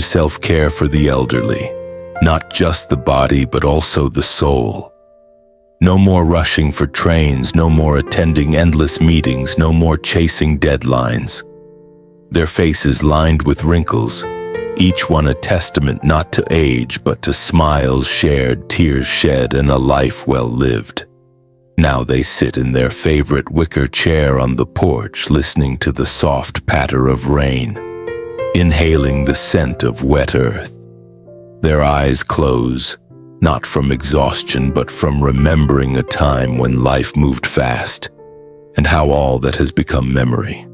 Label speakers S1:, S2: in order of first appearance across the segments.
S1: true self-care for the elderly, not just the body but also the soul. No more rushing for trains, no more attending endless meetings, no more chasing deadlines. Their faces lined with wrinkles, each one a testament not to age but to smiles shared, tears shed, and a life well lived. Now they sit in their favorite wicker chair on the porch, listening to the soft patter of rain, inhaling the scent of wet earth. Their eyes close, not from exhaustion but from remembering a time when life moved fast, and how all that has become memory.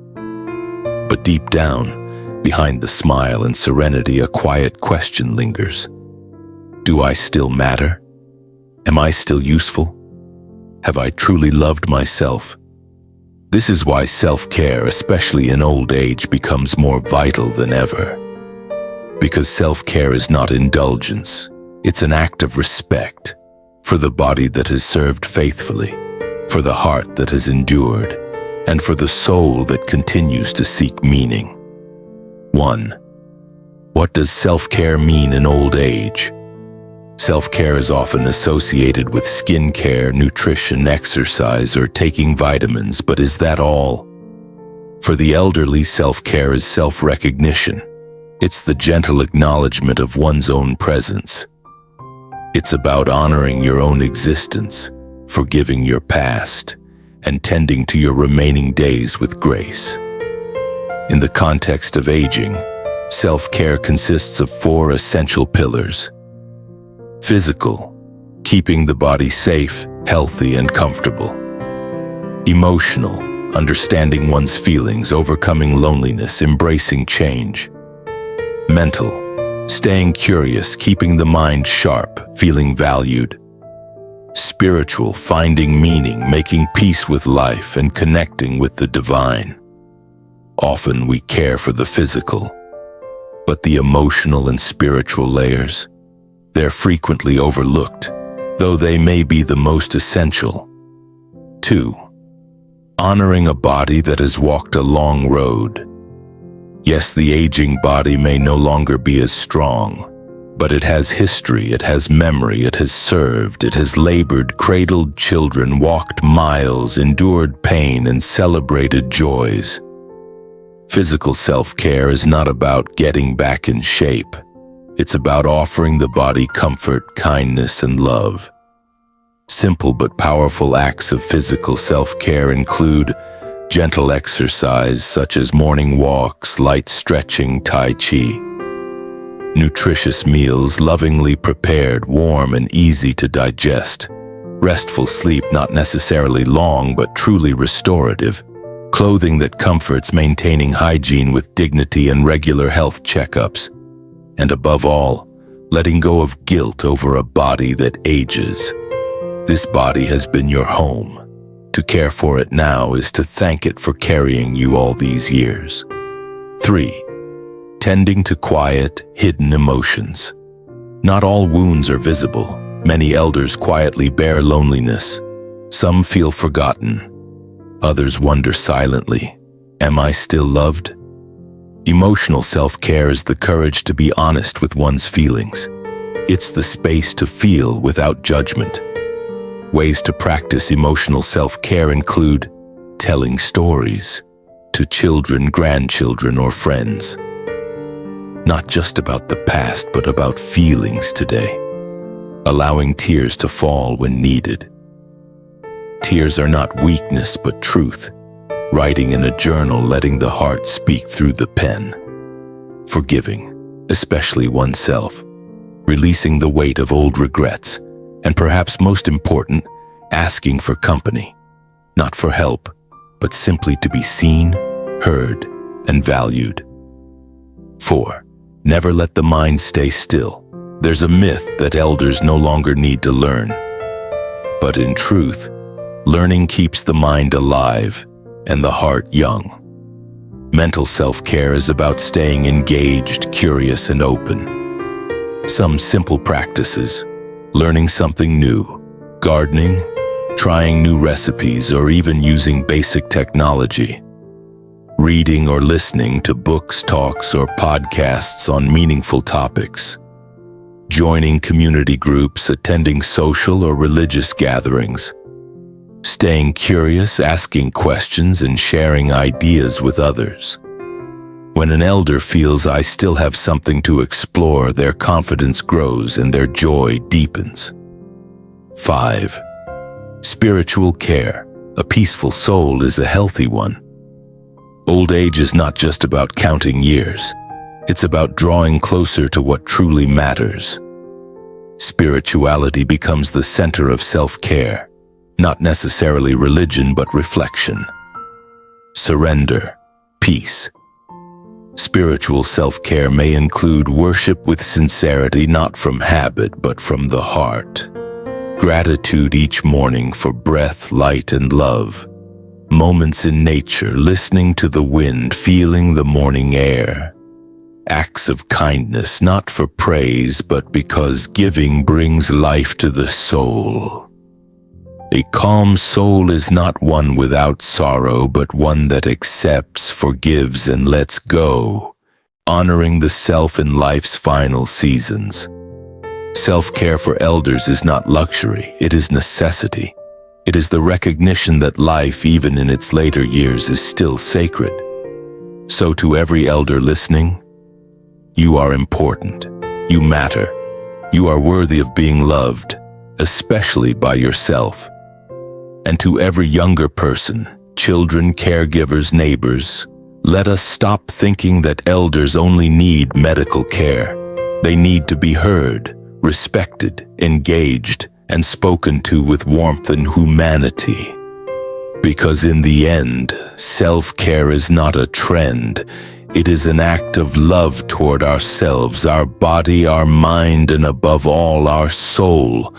S1: But deep down, behind the smile and serenity, a quiet question lingers. Do I still matter? Am I still useful? Have I truly loved myself? This is why self-care, especially in old age, becomes more vital than ever. Because self-care is not indulgence, it's an act of respect for the body that has served faithfully, for the heart that has endured, and for the soul that continues to seek meaning. 1. What does self-care mean in old age? Self-care is often associated with skincare, nutrition, exercise, or taking vitamins, but is that all? For the elderly, self-care is self-recognition. It's the gentle acknowledgement of one's own presence. It's about honoring your own existence, forgiving your past, and tending to your remaining days with grace. In the context of aging, self-care consists of 4 essential pillars. Physical, keeping the body safe, healthy, and comfortable. Emotional, understanding one's feelings, overcoming loneliness, embracing change. Mental, staying curious, keeping the mind sharp, feeling valued. Spiritual, finding meaning, making peace with life, and connecting with the divine. Often we care for the physical, but the emotional and spiritual layers, they're frequently overlooked, though they may be the most essential. 2. Honoring a body that has walked a long road. Yes, the aging body may no longer be as strong, but it has history, it has memory, it has served, it has labored, cradled children, walked miles, endured pain, and celebrated joys. Physical self-care is not about getting back in shape. It's about offering the body comfort, kindness, and love. Simple but powerful acts of physical self-care include gentle exercise such as morning walks, light stretching, Tai Chi. Nutritious meals, lovingly prepared, warm, and easy to digest. Restful sleep, not necessarily long but truly restorative. Clothing that comforts, maintaining hygiene with dignity, and regular health checkups. And above all, letting go of guilt over a body that ages. This body has been your home. To care for it now is to thank it for carrying you all these years. 3. Tending to quiet, hidden emotions. Not all wounds are visible. Many elders quietly bear loneliness. Some feel forgotten. Others wonder silently, am I still loved? Emotional self-care is the courage to be honest with one's feelings. It's the space to feel without judgment. Ways to practice emotional self-care include telling stories to children, grandchildren, or friends. Not just about the past, but about feelings today. Allowing tears to fall when needed. Tears are not weakness, but truth. Writing in a journal, letting the heart speak through the pen. Forgiving, especially oneself. Releasing the weight of old regrets. And perhaps most important, asking for company. Not for help, but simply to be seen, heard, and valued. 4. Never let the mind stay still. There's a myth that elders no longer need to learn. But in truth, learning keeps the mind alive and the heart young. Mental self-care is about staying engaged, curious, and open. Some simple practices: learning something new, gardening, trying new recipes, or even using basic technology. reading or listening to books, talks, or podcasts on meaningful topics, joining community groups, attending social or religious gatherings, staying curious, asking questions, and sharing ideas with others. When an elder feels I still have something to explore, their confidence grows and their joy deepens. 5. Spiritual care. A peaceful soul is a healthy one. Old age is not just about counting years. It's about drawing closer to what truly matters. Spirituality becomes the center of self-care, not necessarily religion but reflection. Surrender. Peace. Spiritual self-care may include worship with sincerity, not from habit but from the heart. Gratitude each morning for breath, light, and love. Moments in nature, listening to the wind, feeling the morning air. Acts of kindness, not for praise but because giving brings life to the soul. A calm soul is not one without sorrow, but one that accepts, forgives, and lets go, honoring the self in life's final seasons. Self-care for elders is not luxury, it is necessity. It is the recognition that life, even in its later years, is still sacred. So to every elder listening, you are important. You matter. You are worthy of being loved, especially by yourself. And to every younger person, children, caregivers, neighbors, let us stop thinking that elders only need medical care. They need to be heard, respected, engaged, and spoken to with warmth and humanity. Because in the end, self-care is not a trend. It is an act of love toward ourselves, our body, our mind, and above all, our soul.